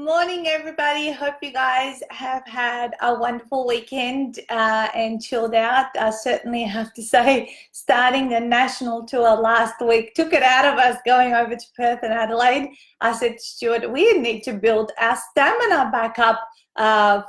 morning, everybody. Hope you guys have had a wonderful weekend and chilled out. I certainly have to say, starting the national tour last week took it out of us going over to Perth and Adelaide. I said to Stuart, we need to build our stamina back up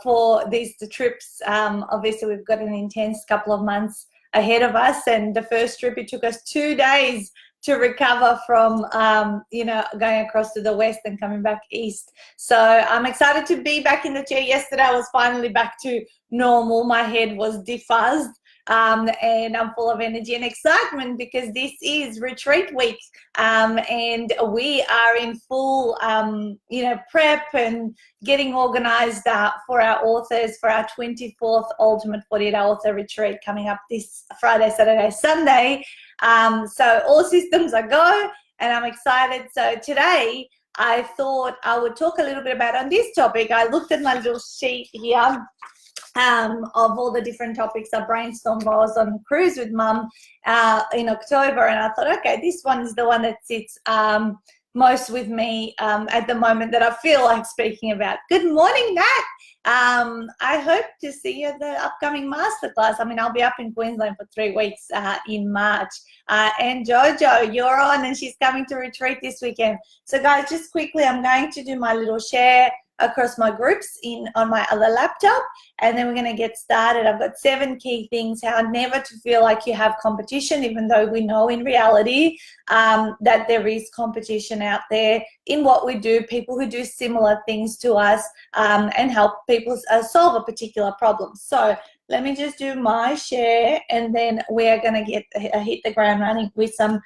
for these trips. Obviously, we've got an intense couple of months ahead of us, and the first trip, it took us 2 days to recover from, going across to the west and coming back east. So I'm excited to be back in the chair. Yesterday I was finally back to normal. My head was defuzzed, and I'm full of energy and excitement because this is retreat week, and we are in full, prep and getting organized for our authors for our 24th Ultimate 48-Hour Author Retreat coming up this Friday, Saturday, Sunday. So all systems are go, and I'm excited. So today I thought I would talk a little bit about on this topic. I looked at my little sheet here of all the different topics I brainstormed while I was on cruise with Mum in October, and I thought, okay, this one is the one that sits most with me at the moment that I feel like speaking about. Good morning, Nat. I hope to see you at the upcoming masterclass. I mean, I'll be up in Queensland for 3 weeks in March. And Jojo, you're on, and she's coming to retreat this weekend. So guys, just quickly, I'm going to do my little share across my groups on my other laptop, and then we're going to get started. I've got 7 key things how never to feel like you have competition, even though we know in reality that there is competition out there in what we do, people who do similar things to us, and help people solve a particular problem. So let me just do my share, and then we're going to hit the ground running with some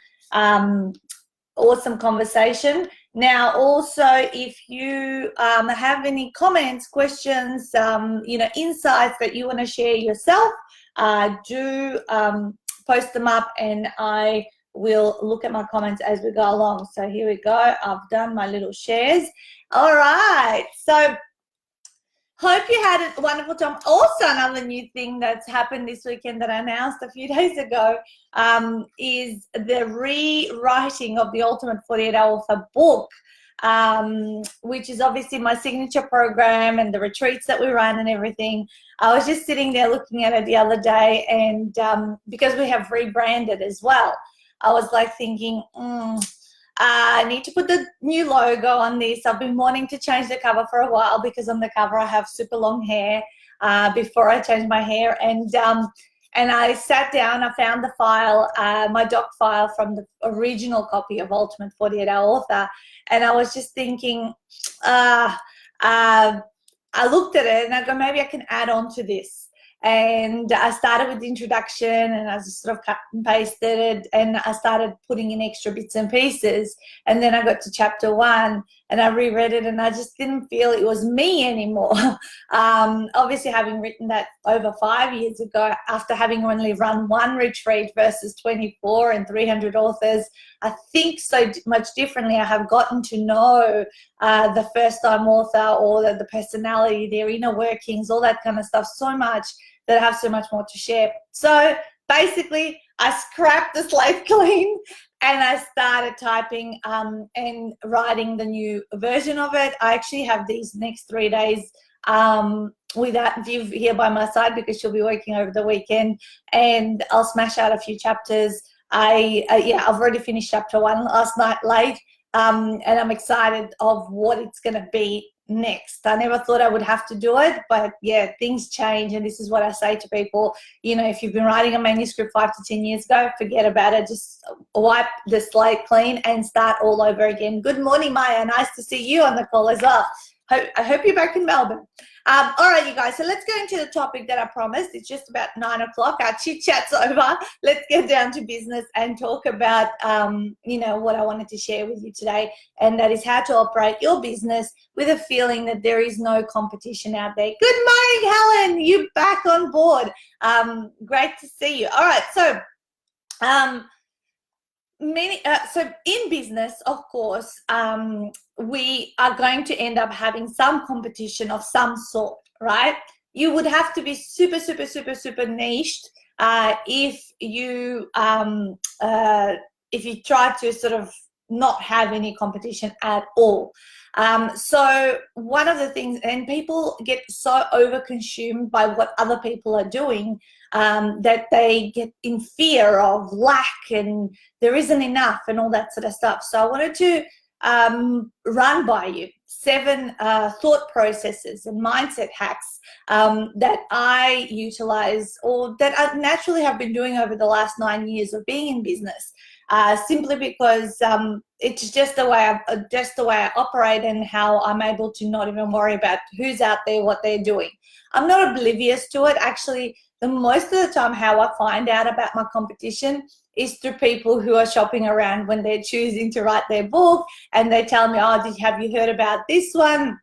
awesome conversation. Now, also, if you have any comments, questions, insights that you want to share yourself, do post them up, and I will look at my comments as we go along. So here we go. I've done my little shares. All right. So hope you had a wonderful time. Also, another new thing that's happened this weekend that I announced a few days ago is the rewriting of the Ultimate 48-Hour Author book, which is obviously my signature program and the retreats that we run and everything. I was just sitting there looking at it the other day, and because we have rebranded as well, I was like thinking, I need to put the new logo on this. I've been wanting to change the cover for a while because on the cover I have super long hair before I change my hair. And I sat down, I found the file, my doc file from the original copy of Ultimate 48-Hour Author, and I was just thinking, I looked at it and I go, maybe I can add on to this. And I started with the introduction, and I just sort of cut and pasted it, and I started putting in extra bits and pieces, and then I got to chapter 1 and I reread it, and I just didn't feel it was me anymore. Obviously, having written that over 5 years ago, after having only run 1 retreat versus 24 and 300 authors, I think so much differently. I have gotten to know the first-time author, or the personality, their inner workings, all that kind of stuff so much that I have so much more to share. So basically, I scrapped the slate clean and I started typing and writing the new version of it. I actually have these next 3 days without Viv here by my side because she'll be working over the weekend, and I'll smash out a few chapters. I've already finished chapter 1 last night late, and I'm excited of what it's going to be next. I never thought I would have to do it, but yeah, things change, and this is what I say to people. If you've been writing a manuscript 5 to 10 years ago, forget about it. Just wipe the slate clean and start all over again. Good morning, Maya. Nice to see you on the call as well. I hope you're back in Melbourne. All right, you guys, so let's go into the topic that I promised. It's just about 9 o'clock. Our chit-chat's over. Let's get down to business and talk about, what I wanted to share with you today, and that is how to operate your business with a feeling that there is no competition out there. Good morning, Helen. You're back on board. Great to see you. All right, so so in business, of course, we are going to end up having some competition of some sort, right? You would have to be super, super, super, super niched if you try to sort of not have any competition at all. So one of the things, and people get so overconsumed by what other people are doing, that they get in fear of lack and there isn't enough and all that sort of stuff. So I wanted to run by you 7 thought processes and mindset hacks that I utilize, or that I naturally have been doing over the last 9 years of being in business, simply because it's just the way I operate, and how I'm able to not even worry about who's out there, what they're doing. I'm not oblivious to it. Actually, the most of the time, how I find out about my competition is through people who are shopping around when they're choosing to write their book, and they tell me, oh, have you heard about this one?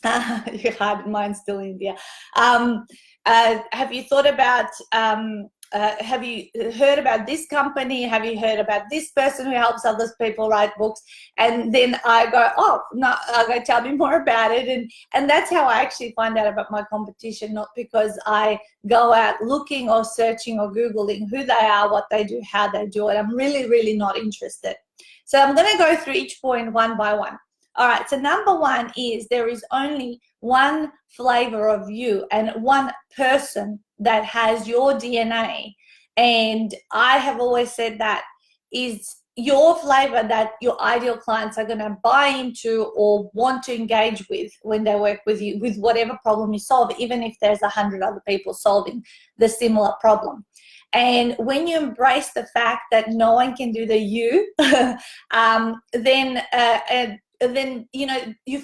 Mine's still in India. Have you thought about, have you heard about this company? Have you heard about this person who helps other people write books? And then I go, oh, no, I go, tell me more about it. And that's how I actually find out about my competition, not because I go out looking or searching or Googling who they are, what they do, how they do it. I'm really, really not interested. So I'm going to go through each point one by one. All right, so number 1 is there is only one flavor of you and one person that has your DNA. And I have always said that is your flavor that your ideal clients are going to buy into or want to engage with when they work with you, with whatever problem you solve, even if there's 100 other people solving the similar problem. And when you embrace the fact that no one can do the you, then you know, you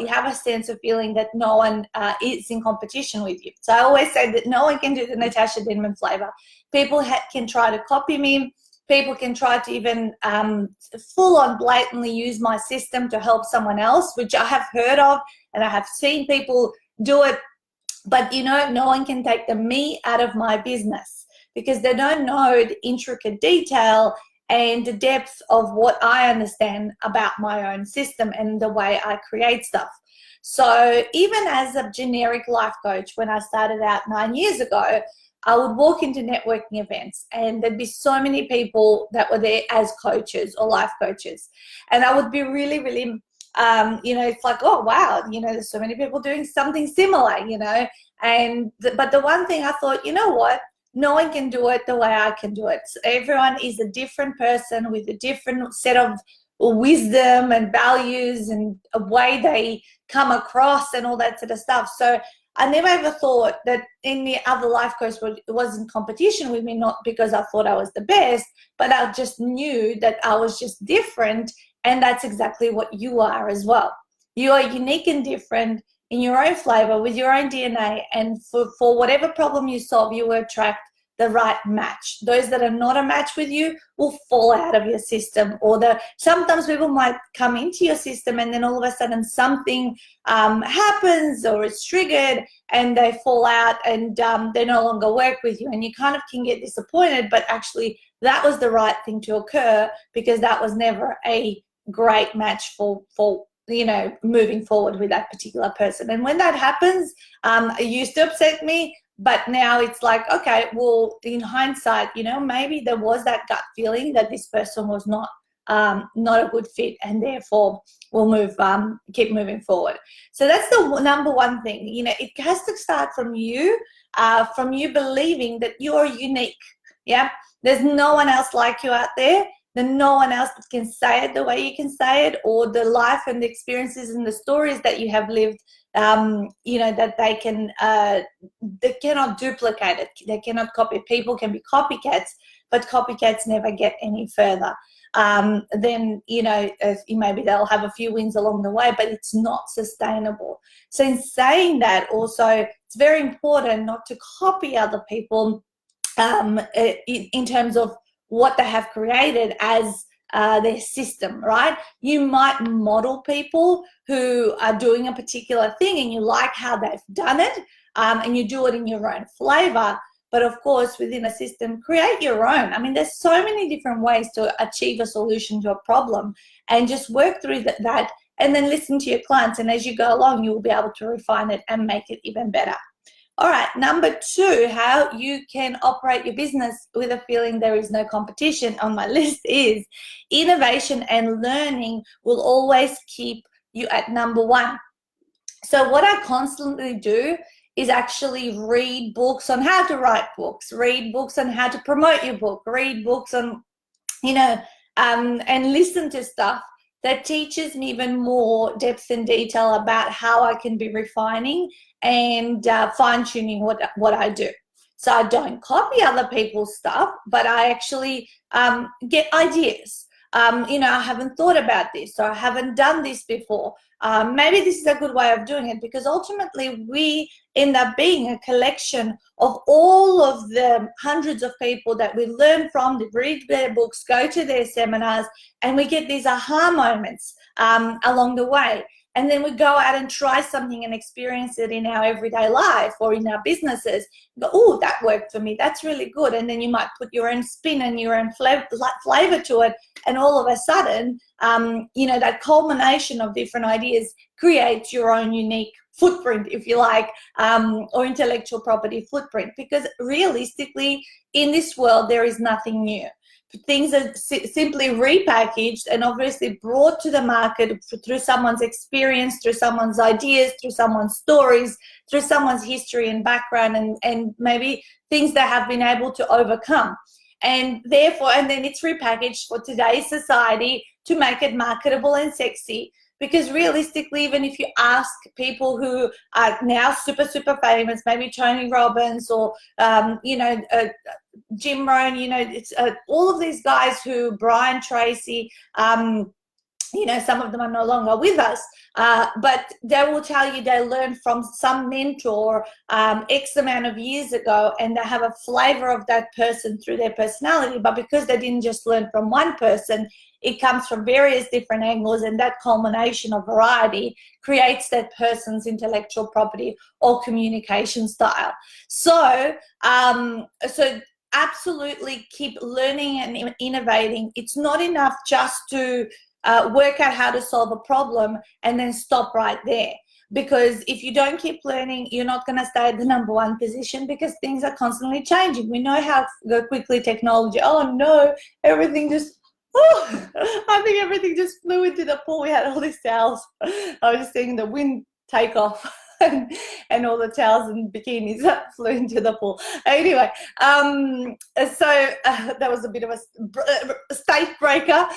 have a sense of feeling that no one is in competition with you. So I always say that no one can do the Natasha Denman flavor. People can try to copy me. People can try to even full on blatantly use my system to help someone else, which I have heard of and I have seen people do it. But you know, no one can take the me out of my business, because they don't know the intricate detail and the depth of what I understand about my own system and the way I create stuff. So even as a generic life coach, when I started out 9 years ago, I would walk into networking events and there'd be so many people that were there as coaches or life coaches. And I would be really, really, you know, it's like, oh, wow, you know, there's so many people doing something similar, you know. But the one thing I thought, you know what? No one can do it the way I can do it. So everyone is a different person with a different set of wisdom and values and a way they come across and all that sort of stuff. So I never ever thought that any other life coach was in competition with me, not because I thought I was the best, but I just knew that I was just different, and that's exactly what you are as well. You are unique and different in your own flavor, with your own DNA, and for whatever problem you solve, you will attract the right match. Those that are not a match with you will fall out of your system, or sometimes people might come into your system and then all of a sudden something happens or it's triggered and they fall out and they no longer work with you, and you kind of can get disappointed, but actually that was the right thing to occur, because that was never a great match for you know, moving forward with that particular person. And when that happens, it used to upset me, but now it's like, okay, well, in hindsight, you know, maybe there was that gut feeling that this person was not a good fit, and therefore we'll keep moving forward. So that's the number 1 thing. You know, it has to start from you believing that you're unique. Yeah, there's no one else like you out there. Then no one else can say it the way you can say it, or the life and the experiences and the stories that you have lived, you know, that they cannot duplicate it. They cannot copy. People can be copycats, but copycats never get any further. Then, you know, maybe they'll have a few wins along the way, but it's not sustainable. So in saying that, also, it's very important not to copy other people in terms of what they have created as their system, right? You might model people who are doing a particular thing and you like how they've done it, and you do it in your own flavor. But of course, within a system, create your own. I mean, there's so many different ways to achieve a solution to a problem, and just work through that and then listen to your clients. And as you go along, you will be able to refine it and make it even better. All right, number 2, how you can operate your business with a feeling there is no competition on my list is innovation and learning will always keep you at number 1. So what I constantly do is actually read books on how to write books, read books on how to promote your book, read books on, and listen to stuff that teaches me even more depth and detail about how I can be refining and fine-tuning what I do. So I don't copy other people's stuff, but I actually get ideas. I haven't thought about this, or I haven't done this before. Maybe this is a good way of doing it, because ultimately we end up being a collection of all of the hundreds of people that we learn from, that read their books, go to their seminars, and we get these aha moments along the way. And then we go out and try something and experience it in our everyday life or in our businesses. Go, oh, that worked for me. That's really good. And then you might put your own spin and your own flavor to it. And all of a sudden, that culmination of different ideas creates your own unique footprint, if you like, or intellectual property footprint. Because realistically, in this world, there is nothing new. Things are simply repackaged and obviously brought to the market through someone's experience, through someone's ideas, through someone's stories, through someone's history and background, and maybe things they have been able to overcome. And therefore, and then it's repackaged for today's society to make it marketable and sexy. Because realistically, even if you ask people who are now super, super famous, maybe Tony Robbins or, Jim Rohn, it's all of these guys who, Brian Tracy, some of them are no longer with us, but they will tell you they learned from some mentor X amount of years ago, and they have a flavor of that person through their personality. But because they didn't just learn from one person, it comes from various different angles, and that culmination of variety creates that person's intellectual property or communication style. So, absolutely keep learning and innovating. It's not enough just to work out how to solve a problem and then stop right there. Because if you don't keep learning, you're not going to stay at the number 1 position, because things are constantly changing. We know how quickly technology, everything just, I think everything just flew into the pool. We had all these towels. I was just seeing the wind take off. And all the towels and bikinis flew into the pool. Anyway, that was a bit of a state breaker.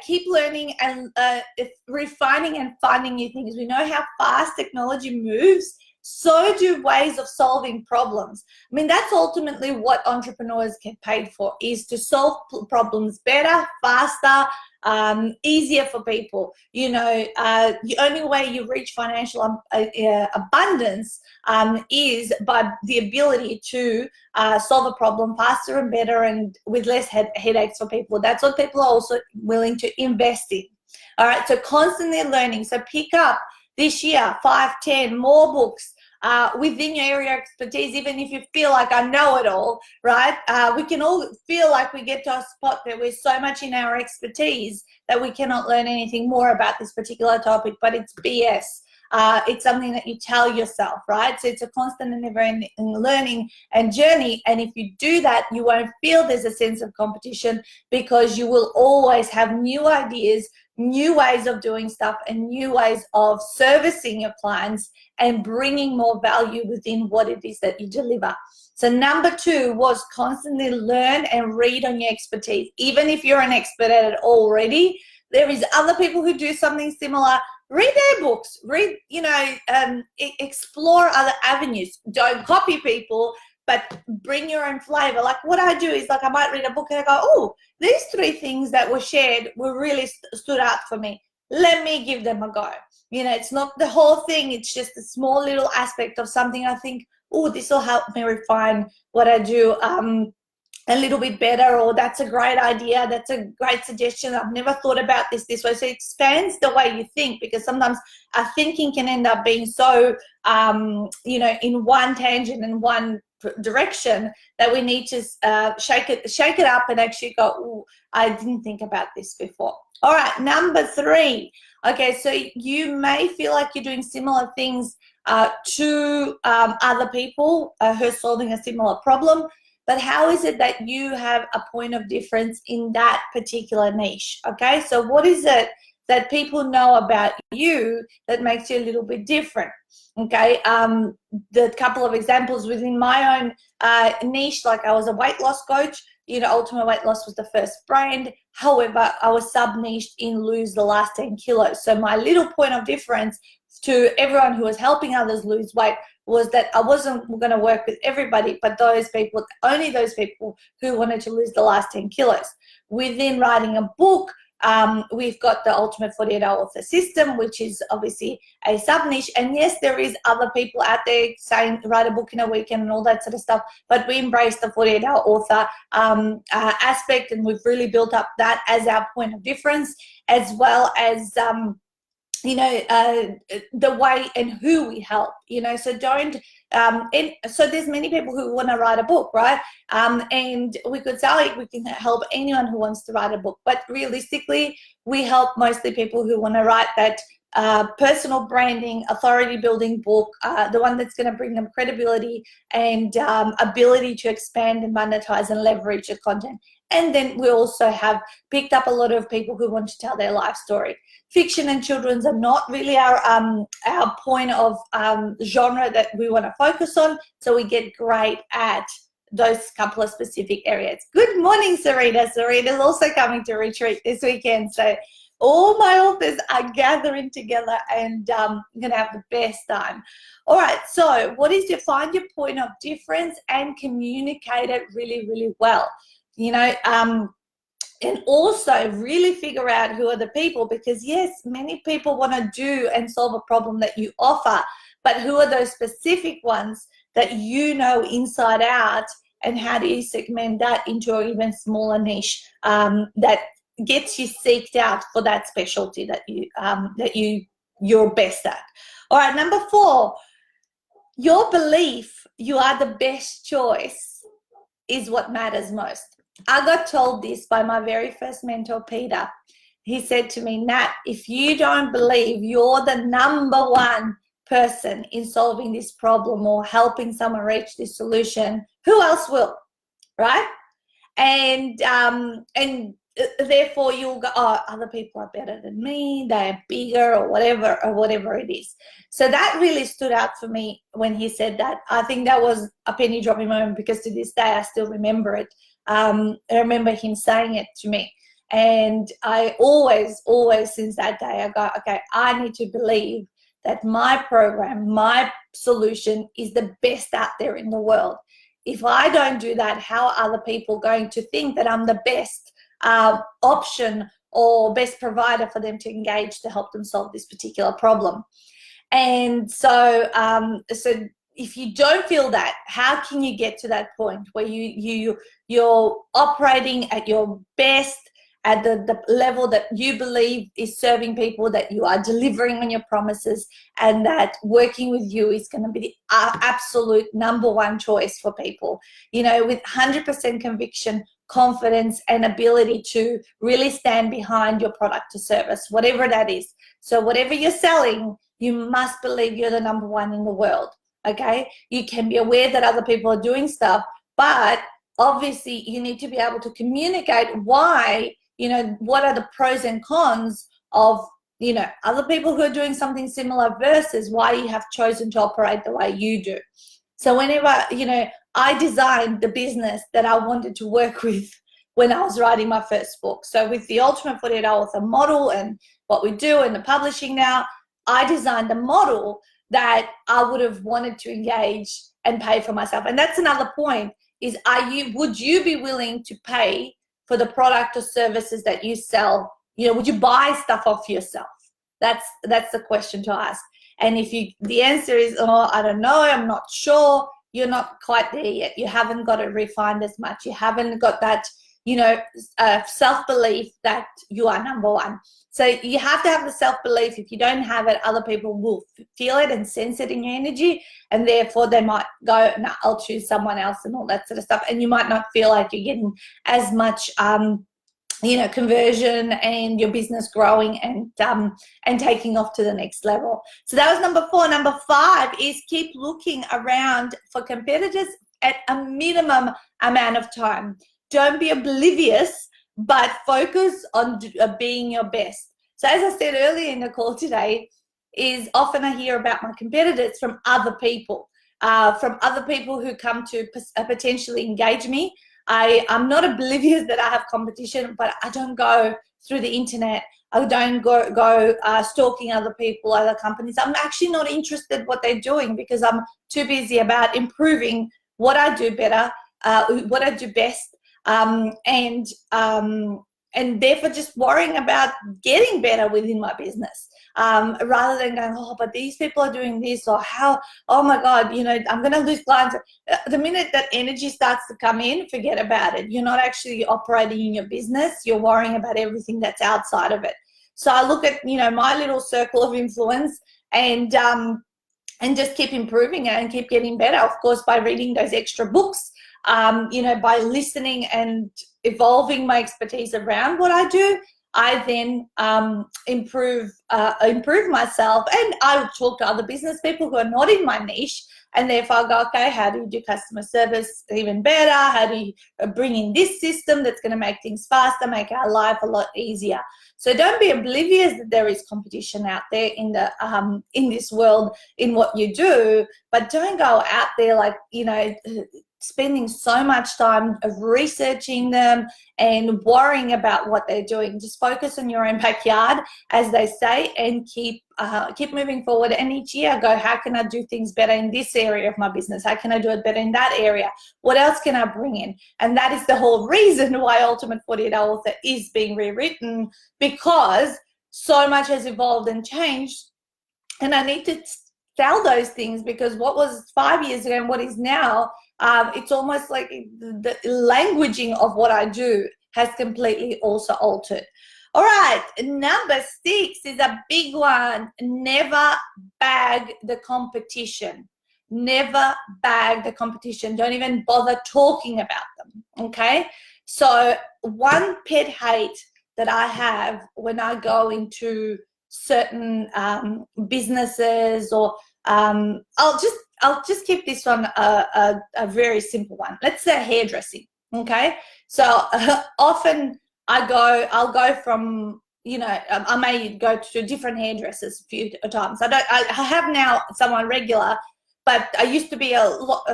Keep learning and refining and finding new things. We know how fast technology moves. So do ways of solving problems. I mean, that's ultimately what entrepreneurs get paid for, is to solve problems better, faster, easier for people. The only way you reach financial abundance is by the ability to solve a problem faster and better and with less headaches for people. That's what people are also willing to invest in. All right, so constantly learning. So pick up this year 5, 10 more books within your area of expertise. Even if you feel like I know it all, right? We can all feel like we get to a spot where we're so much in our expertise that we cannot learn anything more about this particular topic, but it's BS. It's something that you tell yourself, right? So it's a constant and never-ending learning and journey. And if you do that, you won't feel there's a sense of competition, because you will always have new ideas, new ways of doing stuff, and new ways of servicing your clients and bringing more value within what it is that you deliver. So number 2 was constantly learn and read on your expertise. Even if you're an expert at it already, there is other people who do something similar. Read their books, explore other avenues. Don't copy people, but bring your own flavor. Like what I do is, I might read a book and I go, oh, these 3 things that were shared were really stood out for me. Let me give them a go. It's not the whole thing. It's just a small little aspect of something I think, oh, this will help me refine what I do a little bit better, or that's a great idea. That's a great suggestion. I've never thought about this way. So it expands the way you think, because sometimes our thinking can end up being so, in one tangent and one direction that we need to shake it up and actually go, ooh, I didn't think about this before. All right, number 3. Okay, so you may feel like you're doing similar things to other people who are solving a similar problem, but how is it that you have a point of difference in that particular niche? Okay, so what is it that people know about you that makes you a little bit different? Okay, the couple of examples within my own niche, like I was a weight loss coach. You know, Ultimate Weight Loss was the first brand. However, I was sub-niched in lose the last 10 kilos. So my little point of difference to everyone who was helping others lose weight was that I wasn't going to work with everybody, but those people, only those people who wanted to lose the last 10 kilos. Within writing a book, we've got the Ultimate 48-Hour Author System, which is obviously a sub-niche. And yes, there is other people out there saying write a book in a weekend and all that sort of stuff, but we embrace the 48-hour author aspect, and we've really built up that as our point of difference, as well as you know, the way and who we help, you know, so don't, and so there's many people who want to write a book, right? And we could say we can help anyone who wants to write a book, but realistically, we help mostly people who want to write that personal branding, authority building book, the one that's going to bring them credibility and ability to expand and monetize and leverage the content. And then we also have picked up a lot of people who want to tell their life story. Fiction and children's are not really our point of genre that we want to focus on, so we get great at those couple of specific areas. Good morning, Serena. Serena's also coming to retreat this weekend, so all my authors are gathering together and I'm going to have the best time. All right, so what is to find your point of difference and communicate it really, really well. You know, and also really figure out who are the people, because yes, many people want to do and solve a problem that you offer, but who are those specific ones that you know inside out, and how do you segment that into an even smaller niche that gets you seeked out for that specialty that you're best at. All right, number 4, your belief you are the best choice is what matters most. I got told this by my very first mentor, Peter. He said to me, Nat, if you don't believe you're the number 1 person in solving this problem or helping someone reach this solution, who else will, right? And therefore you'll go, oh, other people are better than me, they're bigger, or whatever it is. So that really stood out for me when he said that. I think that was a penny dropping moment, because to this day I still remember it. I remember him saying it to me, and I always since that day I go, okay, I need to believe that my program, my solution is the best out there in the world. If I don't do that, how are other people going to think that I'm the best option or best provider for them to engage to help them solve this particular problem? And so so if you don't feel that, how can you get to that point where you're operating at your best, at the level that you believe is serving people, that you are delivering on your promises, and that working with you is going to be the absolute number 1 choice for people, you know, with 100% conviction, confidence, and ability to really stand behind your product or service, whatever that is. So whatever you're selling, you must believe you're the number 1 in the world. Okay, you can be aware that other people are doing stuff, but obviously you need to be able to communicate why, you know, what are the pros and cons of, you know, other people who are doing something similar versus why you have chosen to operate the way you do. So whenever, you know, I designed the business that I wanted to work with when I was writing my first book. So with the Ultimate 48-Hour Author model and what we do and the publishing now, I designed a model that I would have wanted to engage and pay for myself. And that's another point, is would you be willing to pay for the product or services that you sell? You know, would you buy stuff off yourself? That's the question to ask. And if the answer is, oh, I don't know, I'm not sure, you're not quite there yet. You haven't got it refined as much. You haven't got that, self-belief that you are number one. So you have to have the self-belief. If you don't have it, other people will feel it and sense it in your energy, and therefore they might go, no, I'll choose someone else and all that sort of stuff. And you might not feel like you're getting as much conversion and your business growing and taking off to the next level. So that was number 4. Number 5 is keep looking around for competitors at a minimum amount of time. Don't be oblivious, but focus on being your best. So as I said earlier in the call today, is often I hear about my competitors from other people who come to potentially engage me. I'm not oblivious that I have competition, but I don't go through the internet. I don't go stalking other people, other companies. I'm actually not interested in what they're doing because I'm too busy about improving what I do better, what I do best, and therefore just worrying about getting better within my business. Rather than going, oh, but these people are doing this, or how, oh my God, I'm going to lose clients. The minute that energy starts to come in, forget about it. You're not actually operating in your business. You're worrying about everything that's outside of it. So I look at, my little circle of influence and just keep improving it and keep getting better, of course, by reading those extra books, by listening and evolving my expertise around what I do. I then improve myself, and I would talk to other business people who are not in my niche, and therefore I go, okay, how do you do customer service even better? How do you bring in this system that's going to make things faster, make our life a lot easier? So don't be oblivious that there is competition out there in this world in what you do, but don't go out there like, spending so much time of researching them and worrying about what they're doing. Just focus on your own backyard, as they say, and keep moving forward. And each year go, how can I do things better in this area of my business? How can I do it better in that area? What else can I bring in? And that is the whole reason why Ultimate 48-Hour Author is being rewritten, because so much has evolved and changed. And I need to tell those things, because what was 5 years ago and what is now, it's almost like the languaging of what I do has completely also altered. All right, number 6 is a big one. Never bag the competition. Never bag the competition. Don't even bother talking about them, okay? So one pet hate that I have when I go into certain businesses, or I'll just keep this one a very simple one. Let's say hairdressing, okay? So often I'll go from, I may go to different hairdressers a few times. I have now someone regular, but I used to be a lot,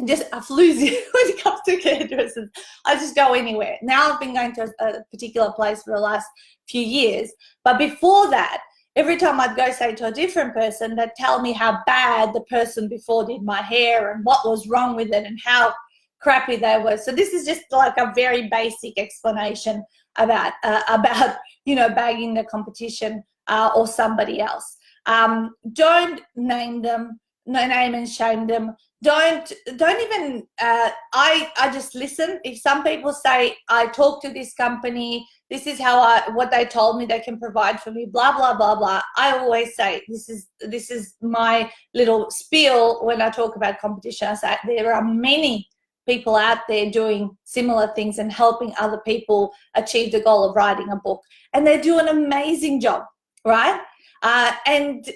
just a floozy when it comes to hairdressers. I just go anywhere. Now I've been going to a particular place for the last few years, but before that, every time I'd go, say, to a different person, they'd tell me how bad the person before did my hair and what was wrong with it and how crappy they were. So this is just like a very basic explanation about bagging the competition or somebody else. Don't name them, no name and shame them. Don't even, I just listen. If some people say, I talk to this company, this is what they told me they can provide for me, blah, blah, blah, blah. I always say, this is my little spiel when I talk about competition. I say, there are many people out there doing similar things and helping other people achieve the goal of writing a book. And they do an amazing job, right? And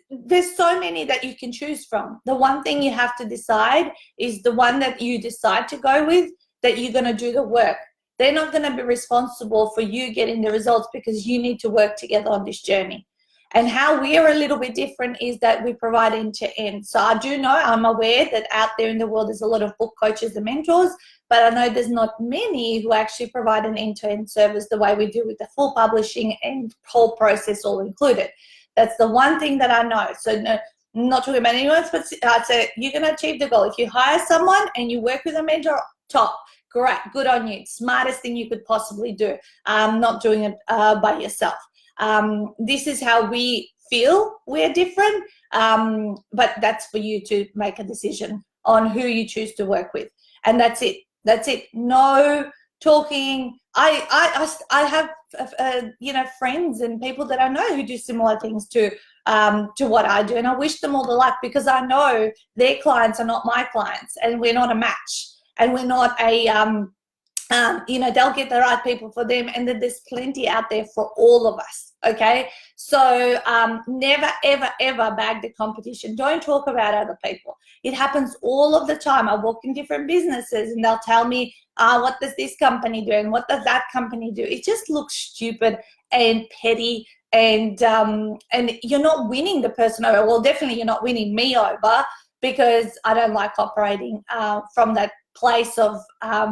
there's so many that you can choose from. The one thing you have to decide is the one that you decide to go with, that you're going to do the work. They're not going to be responsible for you getting the results, because you need to work together on this journey. And how we are a little bit different is that we provide end-to-end. So I do know, I'm aware that out there in the world there's a lot of book coaches and mentors, but I know there's not many who actually provide an end-to-end service the way we do, with the full publishing and whole process all included. That's the one thing that I know. So no, not talking about anyone else, but I'd say you're going to achieve the goal. If you hire someone and you work with a mentor, top, great, good on you. Smartest thing you could possibly do. Not doing it by yourself. This is how we feel we're different, but that's for you to make a decision on who you choose to work with. And that's it. That's it. No talking. I have you know, friends and people that I know who do similar things to what I do, and I wish them all the luck, because I know their clients are not my clients, and we're not a match, and we're not a you know, they'll get the right people for them, and then there's plenty out there for all of us. Okay, so never ever ever bag the competition. Don't talk about other people. It happens all of the time. I walk in different businesses and they'll tell me, what does this company do and what does that company do? It just looks stupid and petty, and you're not winning the person over. Well, definitely you're not winning me over, because I don't like operating from that place of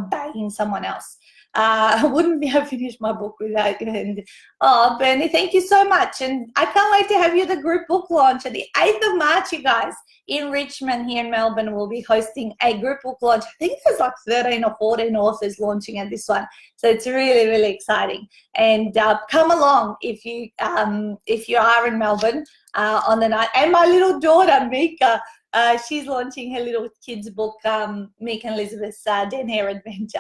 bagging someone else. I wouldn't be able to finish my book without you. And oh, Bernie, thank you so much. And I can't wait to have you at the group book launch on the 8th of March, you guys, in Richmond here in Melbourne. We'll be hosting a group book launch. I think there's like 13 or 14 authors launching at this one. So it's really, really exciting. And come along if you are in Melbourne on the night. And my little daughter, Mika, she's launching her little kids book, Mika and Elizabeth's Den Hair Adventure.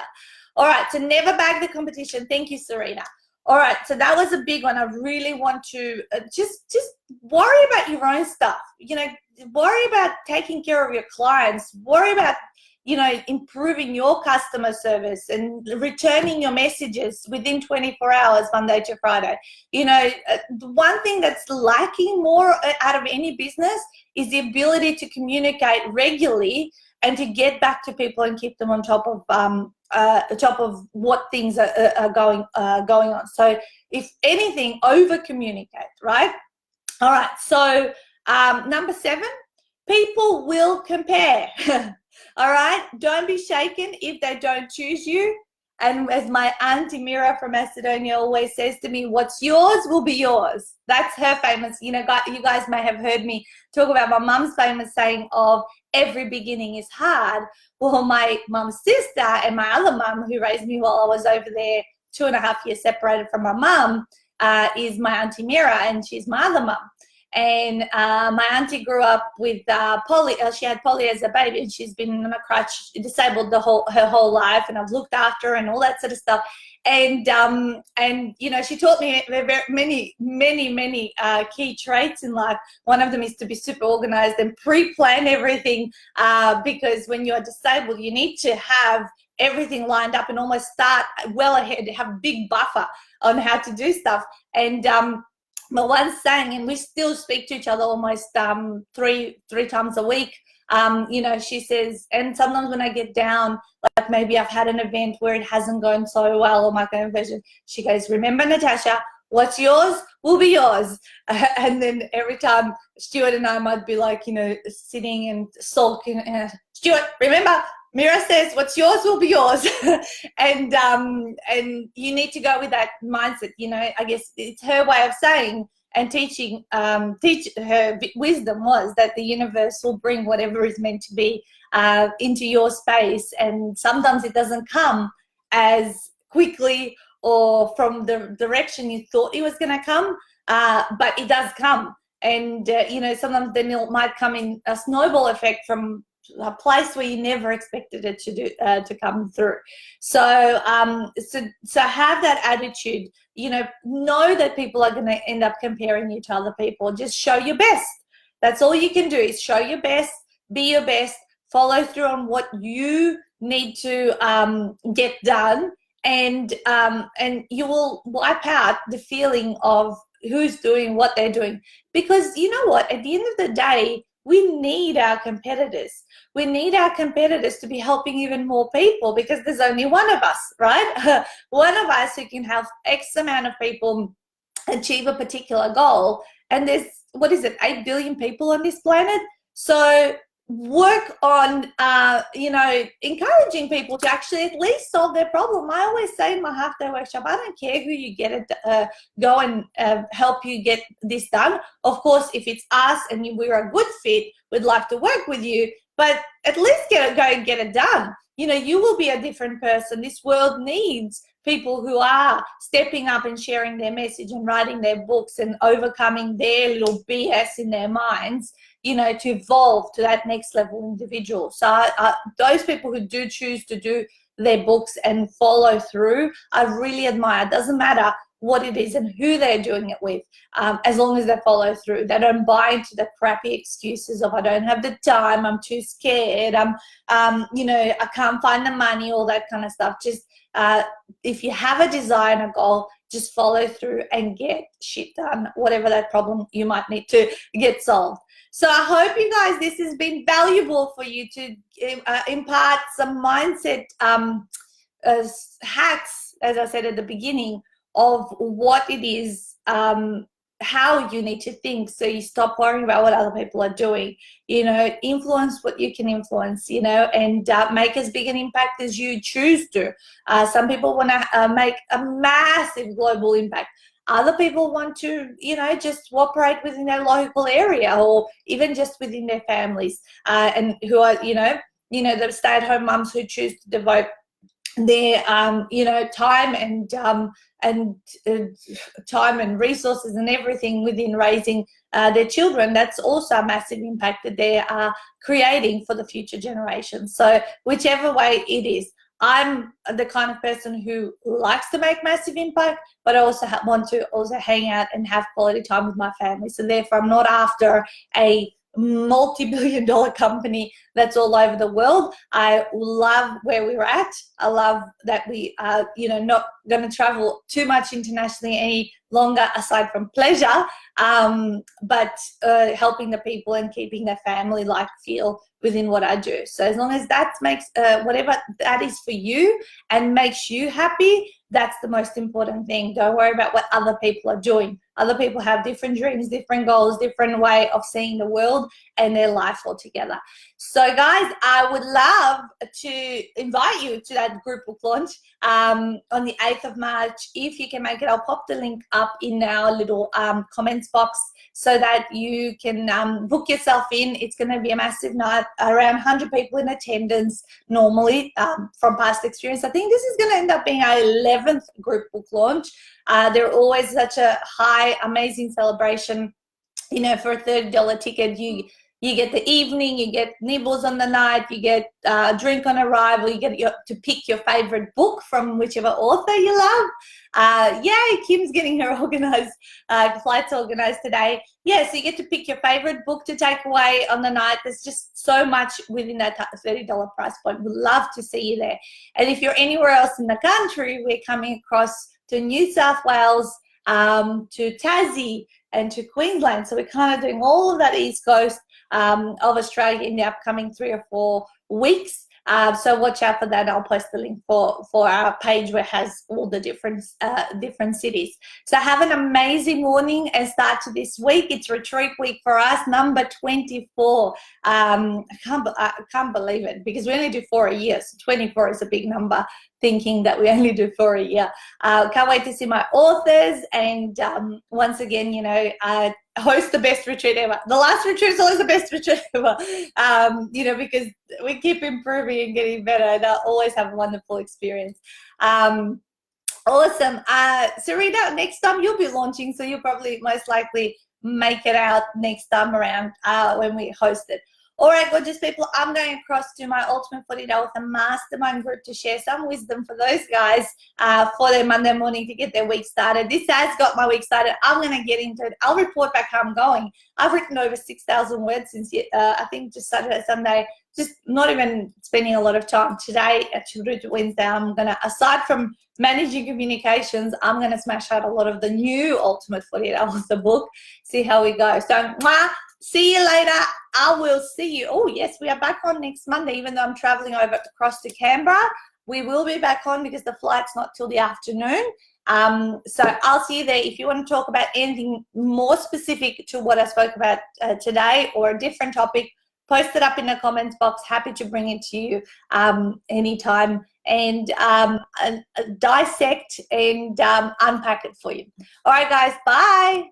All right, so never bag the competition. Thank you, Serena. All right, so that was a big one. I really want to just worry about your own stuff. You know, worry about taking care of your clients. Worry about, you know, improving your customer service and returning your messages within 24 hours, Monday to Friday. You know, the one thing that's lacking more out of any business is the ability to communicate regularly and to get back to people and keep them on top of what things are going on. So if anything, over communicate, right? All right, so number 7, people will compare. All right, don't be shaken if they don't choose you. And as my auntie Mira from Macedonia always says to me, what's yours will be yours. That's her famous, you know, you guys may have heard me talk about my mum's famous saying of every beginning is hard. Well, my mum's sister and my other mum, who raised me while I was over there 2.5 years separated from my mum, is my auntie Mira, and she's my other mum. And my auntie grew up with poly. She had poly as a baby, and she's been on a crutch, disabled her whole life. And I've looked after her and all that sort of stuff. And you know, she taught me many key traits in life. One of them is to be super organized and pre-plan everything, because when you're disabled, you need to have everything lined up and almost start well ahead, have a big buffer on how to do stuff. And but one saying, and we still speak to each other almost three times a week, you know, she says, and sometimes when I get down, like maybe I've had an event where it hasn't gone so well, or my conversion, she goes, remember, Natasha, what's yours will be yours. And then every time Stuart and I might be like, you know, sitting and sulking, Stuart, remember, Mira says, what's yours will be yours. And you need to go with that mindset. You know, I guess it's her way of saying and teaching, her wisdom was that the universe will bring whatever is meant to be into your space. And sometimes it doesn't come as quickly or from the direction you thought it was going to come, but it does come. And, you know, sometimes then it might come in a snowball effect from a place where you never expected it to come through. So so have that attitude. You know that people are going to end up comparing you to other people. Just show your best. That's all you can do, is show your best, be your best, follow through on what you need to get done, and you will wipe out the feeling of who's doing what they're doing. Because you know what, at the end of the day, we need our competitors. We need our competitors to be helping even more people, because there's only one of us, right? One of us who can help X amount of people achieve a particular goal. And there's, 8 billion people on this planet? So work on, you know, encouraging people to actually at least solve their problem. I always say in my half-day workshop, I don't care who you get it, go and help you get this done. Of course, if it's us and we're a good fit, we'd like to work with you, but at least go and get it done. You know, you will be a different person. This world needs people who are stepping up and sharing their message and writing their books and overcoming their little BS in their minds, you know, to evolve to that next level individual. So those people who do choose to do their books and follow through, I really admire. It doesn't matter what it is and who they're doing it with, as long as they follow through. They don't buy into the crappy excuses of I don't have the time, I'm too scared, you know, I can't find the money, all that kind of stuff. Just if you have a desire and a goal, just follow through and get shit done, whatever that problem you might need to get solved. So I hope you guys, this has been valuable for you to impart some mindset hacks, as I said at the beginning, of what it is, how you need to think, so you stop worrying about what other people are doing. You know, influence what you can influence, you know, and make as big an impact as you choose to. Some people want to make a massive global impact. Other people want to, you know, just operate within their local area, or even just within their families, and who are, you know, the stay-at-home mums who choose to devote their you know, time and time and resources and everything within raising their children. That's also a massive impact that they are creating for the future generations. So whichever way it is, I'm the kind of person who likes to make massive impact, but I also want to also hang out and have quality time with my family. So therefore, I'm not after a multi-billion-dollar company that's all over the world. I love where we're at. I love that we are, you know, not going to travel too much internationally any longer, aside from pleasure, but helping the people and keeping their family life feel within what I do. So as long as that makes whatever that is for you and makes you happy, that's the most important thing. Don't worry about what other people are doing. Other people have different dreams, different goals, different way of seeing the world and their life altogether. So guys, I would love to invite you to that group book launch on the 8th of March. If you can make it, I'll pop the link up in our little comments box so that you can book yourself in. It's going to be a massive night, around 100 people in attendance normally, from past experience. I think this is going to end up being our 11th group book launch. They're always such a high, amazing celebration. You know, for a $30 ticket, you get the evening, you get nibbles on the night, you get a drink on arrival, you get to pick your favorite book from whichever author you love. Yay, Kim's getting her organized, flights organized today. Yeah, so you get to pick your favorite book to take away on the night. There's just so much within that $30 price point. We'd love to see you there. And if you're anywhere else in the country, we're coming across to New South Wales, to Tassie, and to Queensland. So we're kind of doing all of that East Coast of Australia in the upcoming 3 or 4 weeks. So watch out for that. I'll post the link for our page where it has all the different cities. So have an amazing morning and start to this week. It's retreat week for us, number 24. I can't believe it, because we only do 4 a year. So 24 is a big number, thinking that we only do 4 a year. Can't wait to see my authors, and once again, you know, host the best retreat ever. The last retreat is always the best retreat ever, you know, because we keep improving and getting better, and I always have a wonderful experience. Awesome. Serena, next time you'll be launching, so you'll probably most likely make it out next time around when we host it. All right, gorgeous people, I'm going across to my Ultimate 40 Day Author Mastermind group to share some wisdom for those guys for their Monday morning to get their week started. This has got my week started. I'm going to get into it. I'll report back how I'm going. I've written over 6,000 words since, I think, just Saturday, Sunday, just not even spending a lot of time. Today, actually, Wednesday, I'm going to, aside from managing communications, I'm going to smash out a lot of the new Ultimate 40 Day Author book, see how we go. So, see you later. I will see you. Oh, yes, we are back on next Monday, even though I'm traveling over across to Canberra. We will be back on because the flight's not till the afternoon. So I'll see you there. If you want to talk about anything more specific to what I spoke about today, or a different topic, post it up in the comments box. Happy to bring it to you anytime, and dissect and unpack it for you. All right, guys, bye.